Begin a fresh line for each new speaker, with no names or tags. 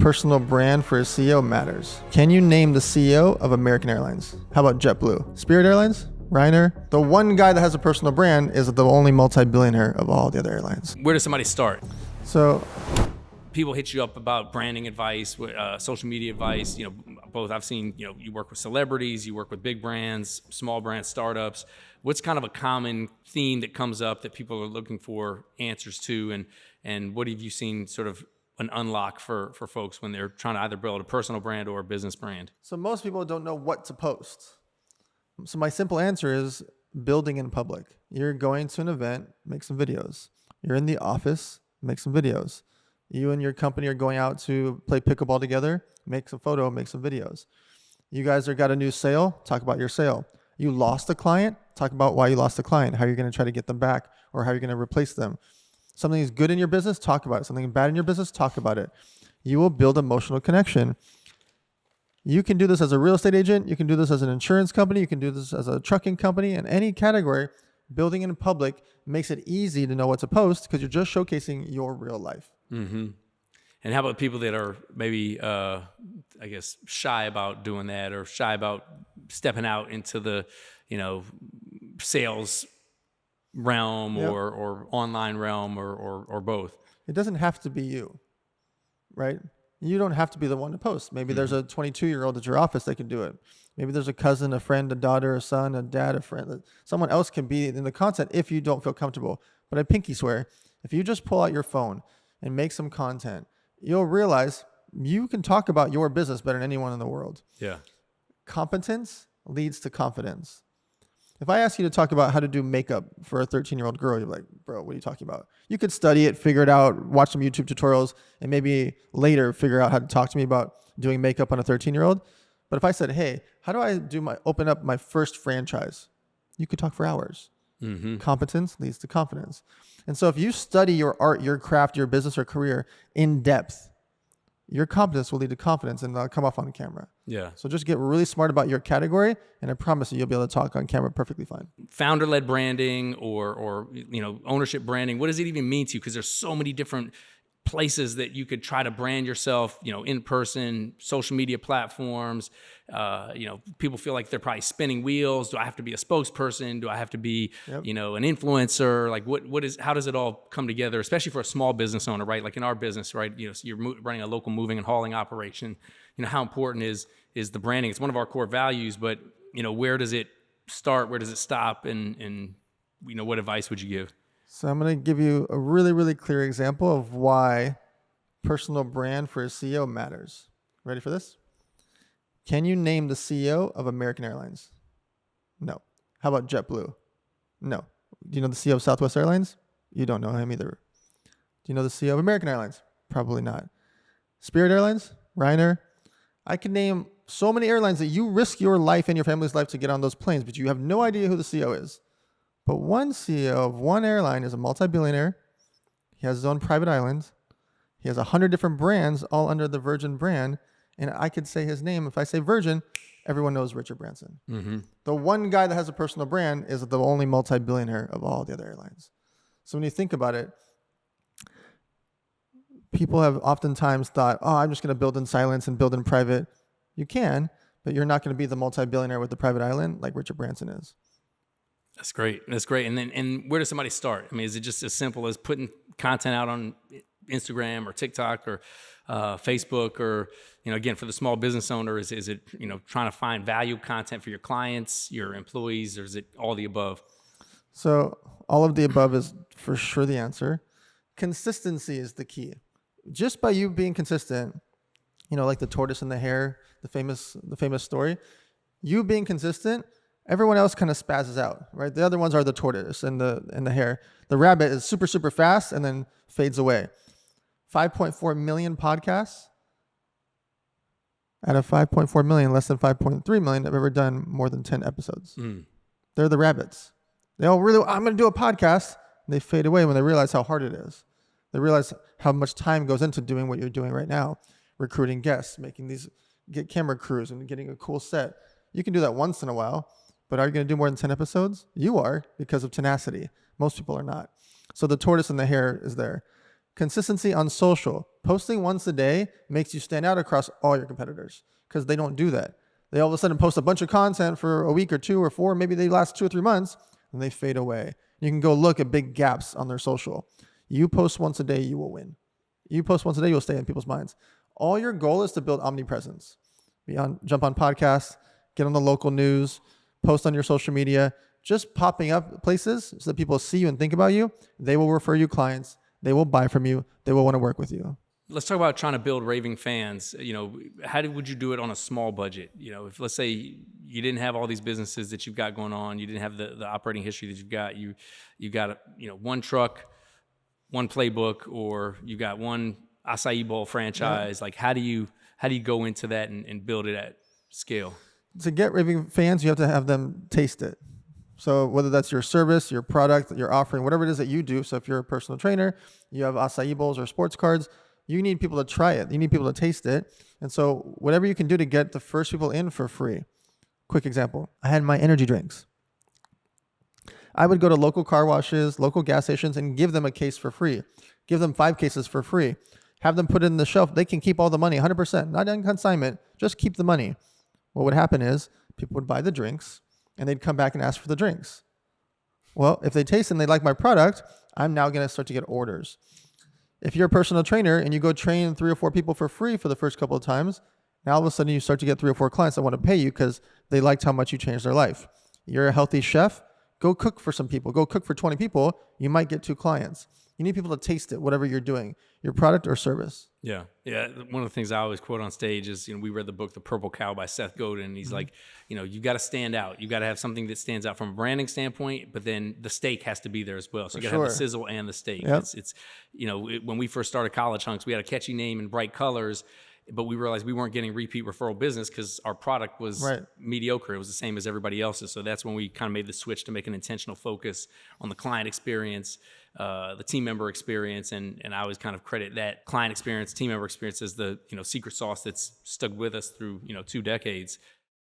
personal brand for a CEO matters. Can you name the CEO of American Airlines? How about JetBlue? Spirit Airlines? Ryanair? The one guy that has a personal brand is the only multi-billionaire of all the other airlines.
Where does somebody start?
So
people hit you up about branding advice, social media advice, both. I've seen, you work with celebrities, you work with big brands, small brands, startups. What's kind of a common theme that comes up that people are looking for answers to? And what have you seen sort of an unlock for folks when they're trying to either build a personal brand or a business brand?
So most people don't know what to post. So my simple answer is building in public. You're going to an event, make some videos. You're in the office, make some videos. You and your company are going out to play pickleball together, make some photo, make some videos. You guys got a new sale, talk about your sale. You lost a client, talk about why you lost a client, how you're going to try to get them back, or how you're going to replace them. Something is good in your business, talk about it. Something bad in your business, talk about it. You will build emotional connection. You can do this as a real estate agent. You can do this as an insurance company. You can do this as a trucking company. In any category, building in public makes it easy to know what to post because you're just showcasing your real life.
Mm-hmm. And how about people that are maybe, shy about doing that or shy about stepping out into the, sales realm or online realm or both?
It doesn't have to be you, right? You don't have to be the one to post. Maybe there's a 22-year-old at your office that can do it. Maybe there's a cousin, a friend, a daughter, a son, a dad, a friend. Someone else can be in the content if you don't feel comfortable. But I pinky swear, if you just pull out your phone and make some content, you'll realize you can talk about your business better than anyone in the world.
Yeah.
Competence leads to confidence. If I ask you to talk about how to do makeup for a 13-year-old girl, you're like, bro, what are you talking about? You could study it, figure it out, watch some YouTube tutorials, and maybe later figure out how to talk to me about doing makeup on a 13-year-old. But if I said, hey, how do I open up my first franchise? You could talk for hours. Mm-hmm. Competence leads to confidence. And so if you study your art, your craft, your business or career in depth, your competence will lead to confidence and come off on camera.
Yeah.
So just get really smart about your category, and I promise you'll be able to talk on camera perfectly fine.
Founder-led branding or ownership branding, what does it even mean to you? Because there's so many different places that you could try to brand yourself, in person, social media platforms. People feel like they're probably spinning wheels. Do I have to be a spokesperson? Do I have to be, an influencer? Like how does it all come together, especially for a small business owner, right? Like in our business, right? So you're running a local moving and hauling operation. How important is the branding? It's one of our core values, but where does it start? Where does it stop? And what advice would you give?
So I'm going to give you a really, really clear example of why personal brand for a CEO matters. Ready for this? Can you name the CEO of American Airlines? No. How about JetBlue? No. Do you know the CEO of Southwest Airlines? You don't know him either. Do you know the CEO of American Airlines? Probably not. Spirit Airlines? Ryanair? I can name so many airlines that you risk your life and your family's life to get on those planes, but you have no idea who the CEO is. But one CEO of one airline is a multi-billionaire. He has his own private island. He has 100 different brands, all under the Virgin brand. And I could say his name. If I say Virgin, everyone knows Richard Branson. Mm-hmm. The one guy that has a personal brand is the only multi-billionaire of all the other airlines. So when you think about it, people have oftentimes thought, I'm just going to build in silence and build in private. You can, but you're not going to be the multi-billionaire with the private island like Richard Branson is.
That's great. And where does somebody start? I mean, is it just as simple as putting content out on Instagram or TikTok or Facebook, or again, for the small business owner, is it trying to find value content for your clients, your employees, or is it all the above?
So all of the above is for sure the answer. Consistency is the key. Just by you being consistent, like the tortoise and the hare, the famous story, you being consistent, everyone else kind of spazzes out, right? The other ones are the tortoise and the hare. The rabbit is super, super fast and then fades away. 5.4 million podcasts. Out of 5.4 million, less than 5.3 million have ever done more than 10 episodes. They're the rabbits. They all really, I'm going to do a podcast. And they fade away when they realize how hard it is. They realize how much time goes into doing what you're doing right now. Recruiting guests, get camera crews and getting a cool set. You can do that once in a while. But are you going to do more than 10 episodes? You are, because of tenacity. Most people are not. So the tortoise and the hare is there. Consistency on social. Posting once a day makes you stand out across all your competitors because they don't do that. They all of a sudden post a bunch of content for a week or 2 or 4, maybe they last 2 or 3 months, and they fade away. You can go look at big gaps on their social. You post once a day, you will win. You post once a day, you'll stay in people's minds. All your goal is to build omnipresence. Jump on podcasts, get on the local news, post on your social media, just popping up places so that people see you and think about you. They will refer you clients. They will buy from you. They will want to work with you.
Let's talk about trying to build raving fans. Would you do it on a small budget? If let's say you didn't have all these businesses that you've got going on, you didn't have the operating history that you've got, you got one truck, one playbook, or you got one acai bowl franchise. Yeah. Like how do you go into that and build it at scale?
To get raving fans, you have to have them taste it. So whether that's your service, your product, your offering, whatever it is that you do. So if you're a personal trainer, you have acai bowls or sports cards, you need people to try it. You need people to taste it. And so whatever you can do to get the first people in for free. Quick example. I had my energy drinks. I would go to local car washes, local gas stations, and give them a case for free. Give them 5 cases for free. Have them put it in the shelf. They can keep all the money, 100%, not on consignment. Just keep the money. What would happen is people would buy the drinks, and they'd come back and ask for the drinks. Well, if they taste and they like my product, I'm now going to start to get orders. If you're a personal trainer and you go train 3 or 4 people for free for the first couple of times, now all of a sudden you start to get 3 or 4 clients that want to pay you because they liked how much you changed their life. You're a healthy chef. Go cook for some people. Go cook for 20 people. You might get 2 clients. You need people to taste it, whatever you're doing, your product or service.
Yeah. One of the things I always quote on stage is, we read the book, The Purple Cow by Seth Godin. And he's like, you got to stand out. You got to have something that stands out from a branding standpoint, but then the steak has to be there as well. So you got to have the sizzle and the steak.
Yep.
When we first started College Hunks, we had a catchy name and bright colors, but we realized we weren't getting repeat referral business because our product was mediocre. It was the same as everybody else's. So that's when we kind of made the switch to make an intentional focus on the client experience, the team member experience, and I always kind of credit that client experience, team member experience as the secret sauce that's stuck with us through 2 decades.